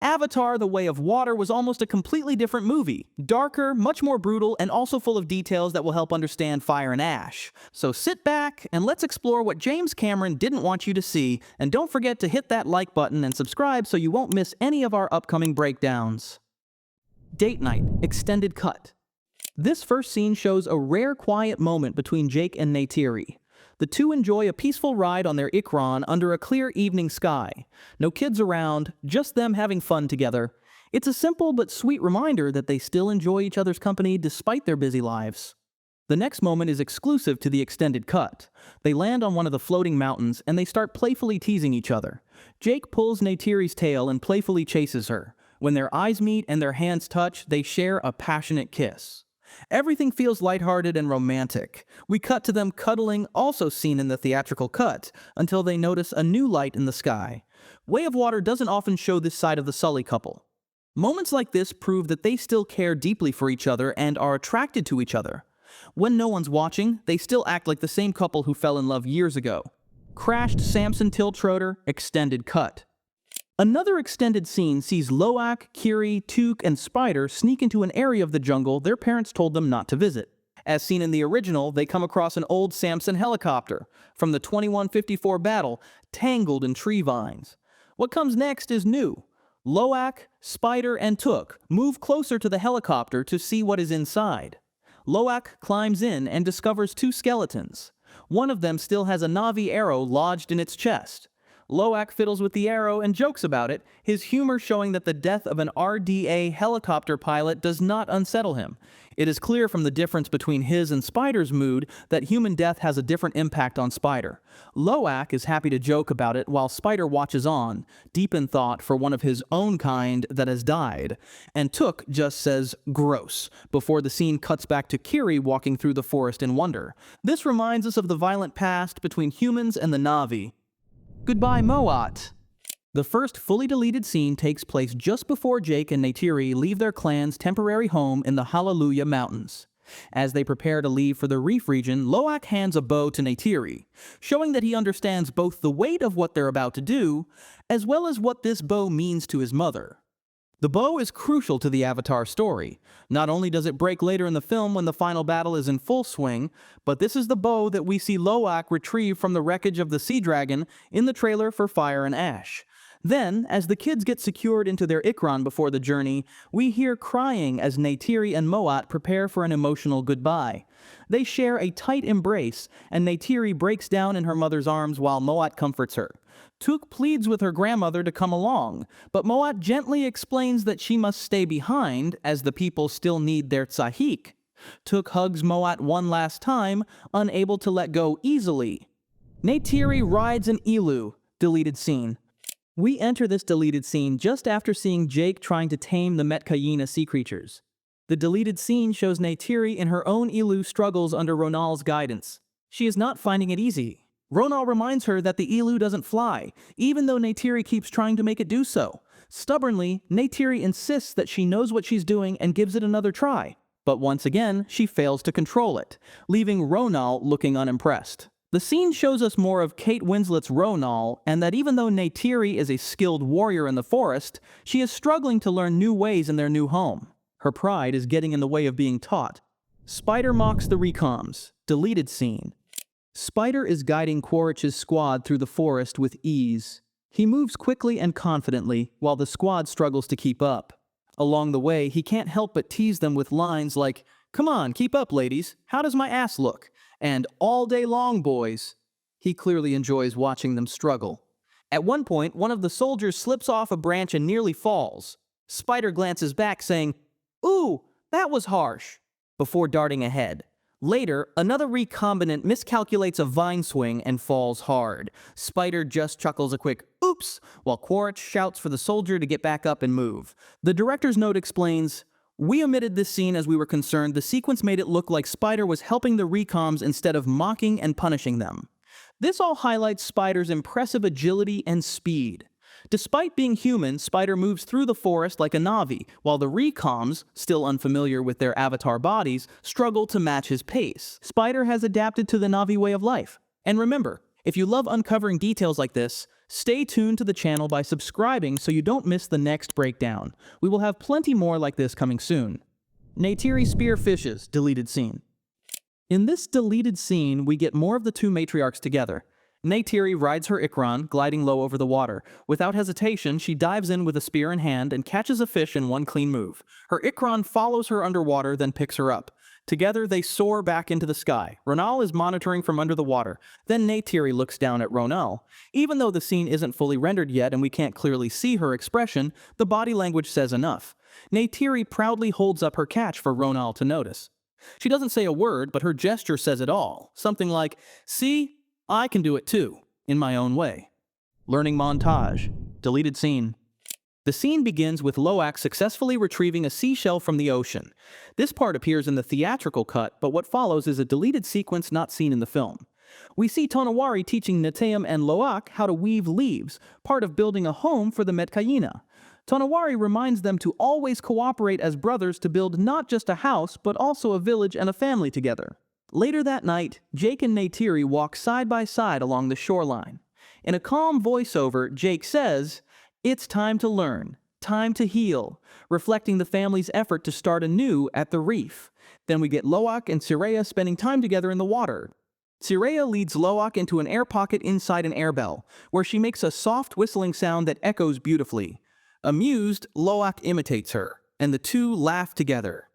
Avatar: The Way of Water was almost a completely different movie. Darker, much more brutal, and also full of details that will help understand fire and ash. So sit back and let's explore what James Cameron didn't want you to see, and don't forget to hit that like button and subscribe so you won't miss any of our upcoming breakdowns. Date Night, Extended Cut. This first scene shows a rare quiet moment between Jake and Neytiri. The two enjoy a peaceful ride on their 𝐿 under a clear evening sky. No kids around, just them having fun together. It's a simple but sweet reminder that they still enjoy each other's company despite their busy lives. The next moment is exclusive to the extended cut. They land on one of the floating mountains and they start playfully teasing each other. Jake pulls Neytiri's tail and playfully chases her. When their eyes meet and their hands touch, they share a passionate kiss. Everything feels lighthearted and romantic. We cut to them cuddling, also seen in the theatrical cut, until they notice a new light in the sky. Way of Water doesn't often show this side of the Sully couple. Moments like this prove that they still care deeply for each other and are attracted to each other. When no one's watching, they still act like the same couple who fell in love years ago. Crashed Samson tiltrotor, extended cut. Another extended scene sees 𝐿𝐿, Kiri, Took, and Spider sneak into an area of the jungle their parents told them not to visit. As seen in the original, they come across an old Samson helicopter from the 2154 battle, tangled in tree vines. What comes next is new. 𝐿𝐿, Spider, and Took move closer to the helicopter to see what is inside. 𝐿𝐿 climbs in and discovers two skeletons. One of them still has a Na'vi arrow lodged in its chest. 𝐿𝐿 fiddles with the arrow and jokes about it, his humor showing that the death of an RDA helicopter pilot does not unsettle him. It is clear from the difference between his and Spider's mood that human death has a different impact on Spider. 𝐿𝐿 is happy to joke about it while Spider watches on, deep in thought for one of his own kind that has died. And Took just says, "gross," before the scene cuts back to Kiri walking through the forest in wonder. This reminds us of the violent past between humans and the Na'vi. Goodbye, Moat. The first fully deleted scene takes place just before Jake and Neytiri leave their clan's temporary home in the Hallelujah Mountains. As they prepare to leave for the Reef region, 𝐿𝐿 hands a bow to Neytiri, showing that he understands both the weight of what they're about to do, as well as what this bow means to his mother. The bow is crucial to the Avatar story. Not only does it break later in the film when the final battle is in full swing, but this is the bow that we see 𝐿𝐿 retrieve from the wreckage of the sea dragon in the trailer for Fire and Ash. Then, as the kids get secured into their 𝐿 before the journey, we hear crying as Neytiri and Moat prepare for an emotional goodbye. They share a tight embrace, and Neytiri breaks down in her mother's arms while Moat comforts her. Took pleads with her grandmother to come along, but Moat gently explains that she must stay behind as the people still need their 𝐿𝐶𝐻𝐾. Took hugs Moat one last time, unable to let go easily. Neytiri rides an 𝐿𝐿, deleted scene. We enter this deleted scene just after seeing Jake trying to tame the 𝐿𝐼𝐻𝐾 sea creatures. The deleted scene shows Neytiri in her own 𝐿𝐿 struggles under Ronal's guidance. She is not finding it easy. Ronal reminds her that the 𝐿𝐿 doesn't fly, even though Neytiri keeps trying to make it do so. Stubbornly, Neytiri insists that she knows what she's doing and gives it another try. But once again, she fails to control it, leaving Ronal looking unimpressed. The scene shows us more of Kate Winslet's Ronal, and that even though Neytiri is a skilled warrior in the forest, she is struggling to learn new ways in their new home. Her pride is getting in the way of being taught. Spider mocks the recons, deleted scene. Spider is guiding Quoritch's squad through the forest with ease. He moves quickly and confidently, while the squad struggles to keep up. Along the way, he can't help but tease them with lines like, "Come on, keep up, ladies. How does my ass look?" and "all day long, boys." He clearly enjoys watching them struggle. At one point, one of the soldiers slips off a branch and nearly falls. Spider glances back, saying, "Ooh, that was harsh," before darting ahead. Later, another recombinant miscalculates a vine swing and falls hard. Spider just chuckles a quick "oops," while Quoritch shouts for the soldier to get back up and move. The director's note explains, "We omitted this scene as we were concerned the sequence made it look like Spider was helping the recoms instead of mocking and punishing them." This all highlights Spider's impressive agility and speed. Despite being human, Spider moves through the forest like a Na'vi, while the recoms, still unfamiliar with their avatar bodies, struggle to match his pace. Spider has adapted to the Na'vi way of life. And remember, if you love uncovering details like this, Stay tuned to the channel by subscribing so you don't miss the next breakdown. We will have plenty more like this coming soon. Neytiri spearfishes, deleted scene. In this deleted scene, we get more of the two matriarchs together. Neytiri rides her 𝐿𝐴𝐻𝐻, gliding low over the water. Without hesitation, she dives in with a spear in hand and catches a fish in one clean move. Her 𝐿𝐴𝐻𝐻 follows her underwater, then picks her up. Together, they soar back into the sky. Ronal is monitoring from under the water. Then Neytiri looks down at Ronal. Even though the scene isn't fully rendered yet and we can't clearly see her expression, the body language says enough. Neytiri proudly holds up her catch for Ronal to notice. She doesn't say a word, but her gesture says it all. Something like, "See? I can do it too, in my own way." Learning montage. Deleted scene. The scene begins with 𝐿𝐴𝐻𝐻 successfully retrieving a seashell from the ocean. This part appears in the theatrical cut, but what follows is a deleted sequence not seen in the film. We see Taunui teaching 𝐿𝐴𝐻𝐻 and 𝐿𝐴𝐻𝐻 how to weave leaves, part of building a home for the 𝐼𝐻𝐻𝐻. Taunui reminds them to always cooperate as brothers to build not just a house, but also a village and a family together. Later that night, Jake and Neytiri walk side by side along the shoreline. In a calm voiceover, Jake says, "It's time to learn, time to heal," reflecting the family's effort to start anew at the reef. Then we get 𝐿𝐴𝐻𝐻 and 𝐿𝐴𝐻𝐻 spending time together in the water. 𝐿𝐴𝐻𝐻 leads 𝐿𝐴𝐻𝐻 into an air pocket inside an air bell, where she makes a soft whistling sound that echoes beautifully. Amused, 𝐿𝐴𝐻𝐻 imitates her, and the two laugh together.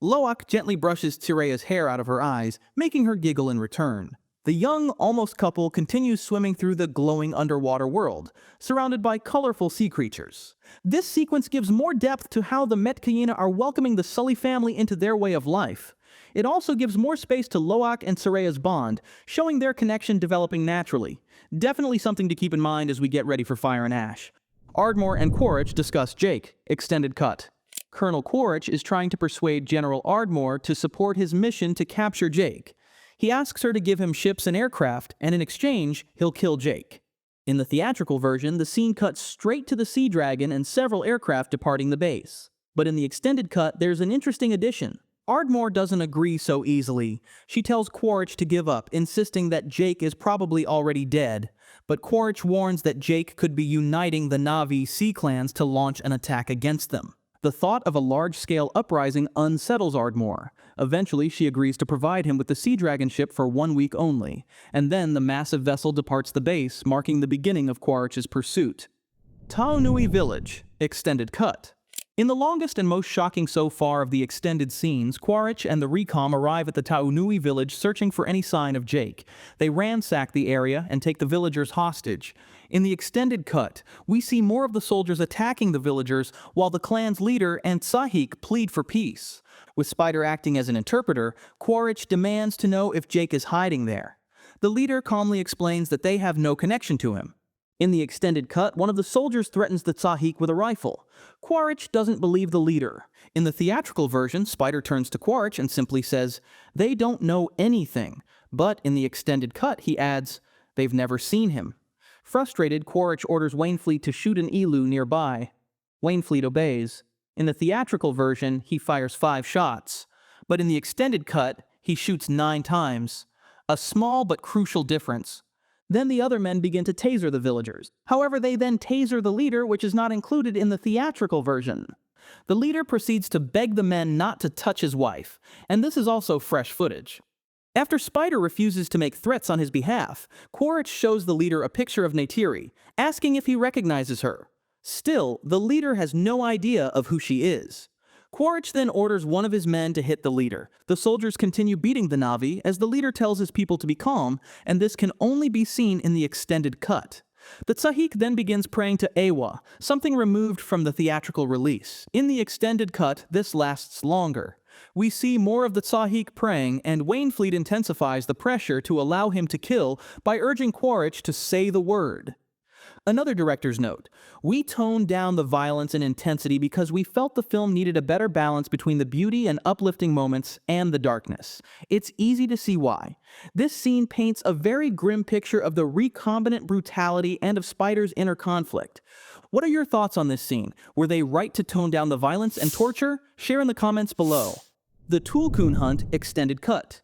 𝐿𝐴𝐻𝐻 gently brushes 𝐿𝐴𝐻's hair out of her eyes, making her giggle in return. The young, almost couple continues swimming through the glowing underwater world, surrounded by colorful sea creatures. This sequence gives more depth to how the 𝐼𝐻𝐻𝐻 are welcoming the Sully family into their way of life. It also gives more space to 𝐿𝐴𝐻𝐻 and 𝐿𝐴𝐻's bond, showing their connection developing naturally. Definitely something to keep in mind as we get ready for Fire and Ash. Ardmore and Quoritch discuss Jake, extended cut. Colonel Quoritch is trying to persuade General Ardmore to support his mission to capture Jake. He asks her to give him ships and aircraft, and in exchange, he'll kill Jake. In the theatrical version, the scene cuts straight to the Sea Dragon and several aircraft departing the base. But in the extended cut, there's an interesting addition. Ardmore doesn't agree so easily. She tells Quoritch to give up, insisting that Jake is probably already dead. But Quoritch warns that Jake could be uniting the Na'vi sea clans to launch an attack against them. The thought of a large-scale uprising unsettles Ardmore. Eventually, she agrees to provide him with the Sea Dragon ship for 1 week only, and then the massive vessel departs the base, marking the beginning of Quoritch's pursuit. Taunui Village, extended cut. In the longest and most shocking so far of the extended scenes, Quoritch and the recon arrive at the Taunui village searching for any sign of Jake. They ransack the area and take the villagers hostage. In the extended cut, we see more of the soldiers attacking the villagers while the clan's leader and 𝐶𝐻𝐻𝐻 plead for peace. With Spider acting as an interpreter, Quoritch demands to know if Jake is hiding there. The leader calmly explains that they have no connection to him. In the extended cut, one of the soldiers threatens the 𝐶𝐻𝐻𝐻 with a rifle. Quoritch doesn't believe the leader. In the theatrical version, Spider turns to Quoritch and simply says, "They don't know anything." But in the extended cut, he adds, "They've never seen him." Frustrated, Quoritch orders Waynfleet to shoot an 𝐸𝐿u nearby. Waynfleet obeys. In the theatrical version, he fires 5 shots. But in the extended cut, he shoots 9 times. A small but crucial difference. Then the other men begin to taser the villagers. However, they then taser the leader, which is not included in the theatrical version. The leader proceeds to beg the men not to touch his wife, and this is also fresh footage. After Spider refuses to make threats on his behalf, Quoritch shows the leader a picture of Neytiri, asking if he recognizes her. Still, the leader has no idea of who she is. Quoritch then orders one of his men to hit the leader. The soldiers continue beating the Na'vi as the leader tells his people to be calm, and this can only be seen in the extended cut. The 𝐶𝐻𝐻 then begins praying to 𝐴𝐻𝐻, something removed from the theatrical release. In the extended cut, this lasts longer. We see more of the 𝐶𝐻𝐻 praying, and Waynfleet intensifies the pressure to allow him to kill by urging Quoritch to say the word. Another director's note: we toned down the violence and intensity because we felt the film needed a better balance between the beauty and uplifting moments and the darkness. It's easy to see why. This scene paints a very grim picture of the recombinant brutality and of Spider's inner conflict. What are your thoughts on this scene? Were they right to tone down the violence and torture? Share in the comments below. The tulkun hunt extended cut.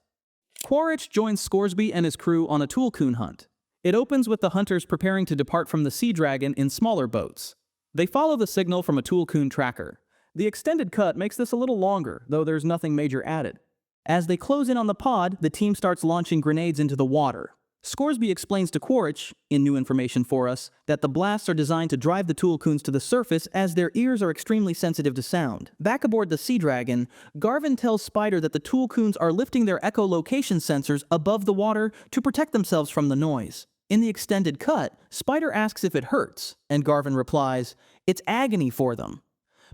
Quoritch joins Scoresby and his crew on a tulkun hunt. It opens with the hunters preparing to depart from the sea dragon in smaller boats. They follow the signal from a tulkun tracker. The extended cut makes this a little longer, though there's nothing major added. As they close in on the pod, the team starts launching grenades into the water. Scoresby explains to Quoritch, in new information for us, that the blasts are designed to drive the tulkuns to the surface as their ears are extremely sensitive to sound. Back aboard the sea dragon, Garvin tells Spider that the tulkuns are lifting their echolocation sensors above the water to protect themselves from the noise. In the extended cut, Spider asks if it hurts, and Garvin replies, "It's agony for them."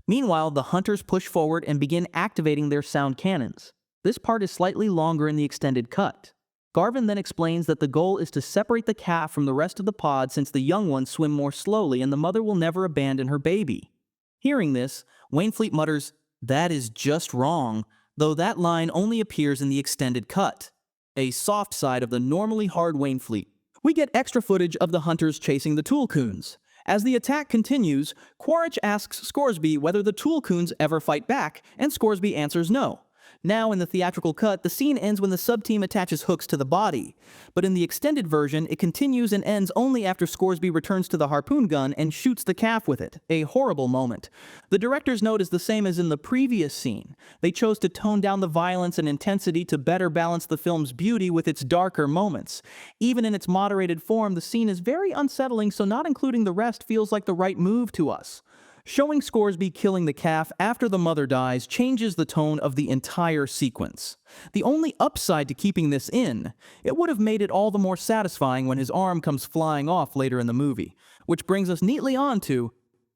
Meanwhile, the hunters push forward and begin activating their sound cannons. This part is slightly longer in the extended cut. Garvin then explains that the goal is to separate the calf from the rest of the pod since the young ones swim more slowly and the mother will never abandon her baby. Hearing this, Wainfleet mutters, "That is just wrong," though that line only appears in the extended cut, a soft side of the normally hard Wainfleet. We get extra footage of the hunters chasing the tulkuns. As the attack continues, Quoritch asks Scoresby whether the tulkuns ever fight back, and Scoresby answers no. Now, in the theatrical cut, the scene ends when the sub-team attaches hooks to the body. But in the extended version, it continues and ends only after Scoresby returns to the harpoon gun and shoots the calf with it. A horrible moment. The director's note is the same as in the previous scene. They chose to tone down the violence and intensity to better balance the film's beauty with its darker moments. Even in its moderated form, the scene is very unsettling, so not including the rest feels like the right move to us. Showing Scoresby killing the calf after the mother dies changes the tone of the entire sequence. The only upside to keeping this in, it would have made it all the more satisfying when his arm comes flying off later in the movie. Which brings us neatly on to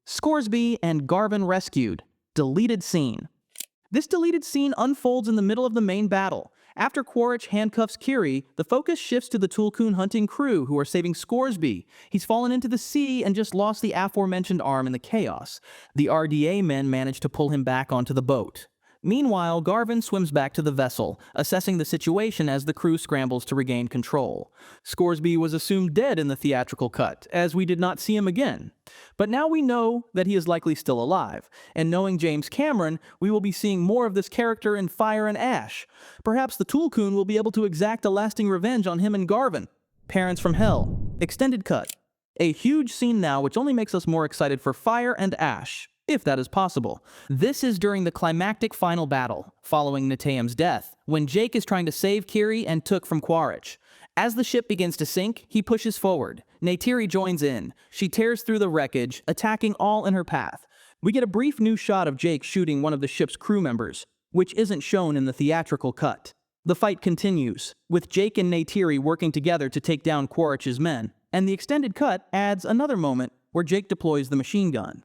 Scoresby and Garvin rescued. Deleted scene. This deleted scene unfolds in the middle of the main battle. After Quoritch handcuffs 𝐿𝐴𝐻𝐿, the focus shifts to the tulkun hunting crew who are saving Scoresby. He's fallen into the sea and just lost the aforementioned arm in the chaos. The RDA men manage to pull him back onto the boat. Meanwhile, Garvin swims back to the vessel, assessing the situation as the crew scrambles to regain control. Scoresby was assumed dead in the theatrical cut, as we did not see him again. But now we know that he is likely still alive, and knowing 𝐏𝐚𝐧𝐝, we will be seeing more of this character in Fire and Ash. Perhaps the tulkun will be able to exact a lasting revenge on him and Garvin. Parents from Hell. Extended cut. A huge scene now which only makes us more excited for Fire and Ash, if that is possible. This is during the climactic final battle, following 𝐿𝐴𝐻𝐿's death, when Jake is trying to save Kiri and took from Quoritch. As the ship begins to sink, he pushes forward. Neytiri joins in. She tears through the wreckage, attacking all in her path. We get a brief new shot of Jake shooting one of the ship's crew members, which isn't shown in the theatrical cut. The fight continues, with Jake and Neytiri working together to take down Quoritch's men, and the extended cut adds another moment where Jake deploys the machine gun.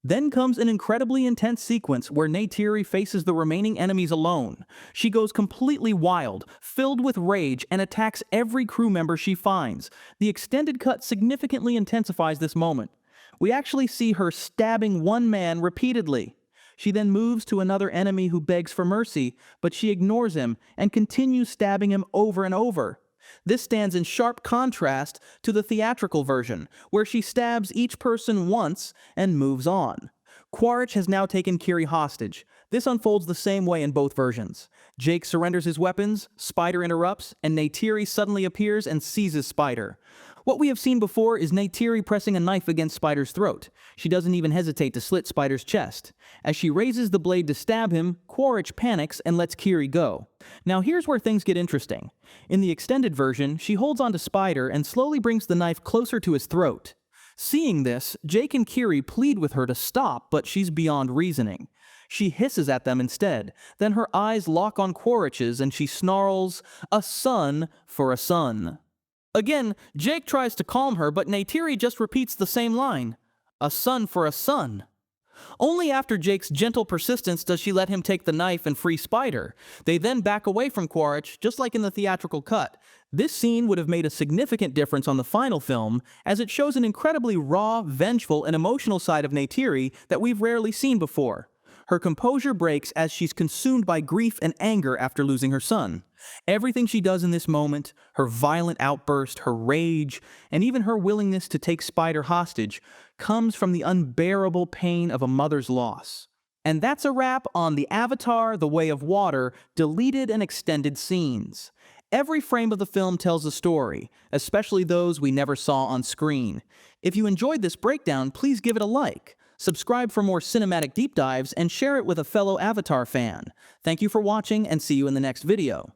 Then comes an incredibly intense sequence where Neytiri faces the remaining enemies alone. She goes completely wild, filled with rage, and attacks every crew member she finds. The extended cut significantly intensifies this moment. We actually see her stabbing one man repeatedly. She then moves to another enemy who begs for mercy, but she ignores him and continues stabbing him over and over. This stands in sharp contrast to the theatrical version, where she stabs each person once and moves on. Quoritch has now taken Kiri hostage. This unfolds the same way in both versions. Jake surrenders his weapons, Spider interrupts, and Neytiri suddenly appears and seizes Spider. What we have seen before is Neytiri pressing a knife against Spider's throat. She doesn't even hesitate to slit Spider's chest. As she raises the blade to stab him, Quoritch panics and lets Kiri go. Now here's where things get interesting. In the extended version, she holds onto Spider and slowly brings the knife closer to his throat. Seeing this, Jake and Kiri plead with her to stop, but she's beyond reasoning. She hisses at them instead. Then her eyes lock on Quoritch's and she snarls, "A son for a son." Again, Jake tries to calm her, but Neytiri just repeats the same line, "A son for a son." Only after Jake's gentle persistence does she let him take the knife and free Spider. They then back away from Quoritch, just like in the theatrical cut. This scene would have made a significant difference on the final film, as it shows an incredibly raw, vengeful, and emotional side of Neytiri that we've rarely seen before. Her composure breaks as she's consumed by grief and anger after losing her son. Everything she does in this moment, her violent outburst, her rage, and even her willingness to take Spider hostage, comes from the unbearable pain of a mother's loss. And that's a wrap on the Avatar: The Way of Water deleted and extended scenes. Every frame of the film tells a story, especially those we never saw on screen. If you enjoyed this breakdown, please give it a like. Subscribe for more cinematic deep dives and share it with a fellow Avatar fan. Thank you for watching and see you in the next video.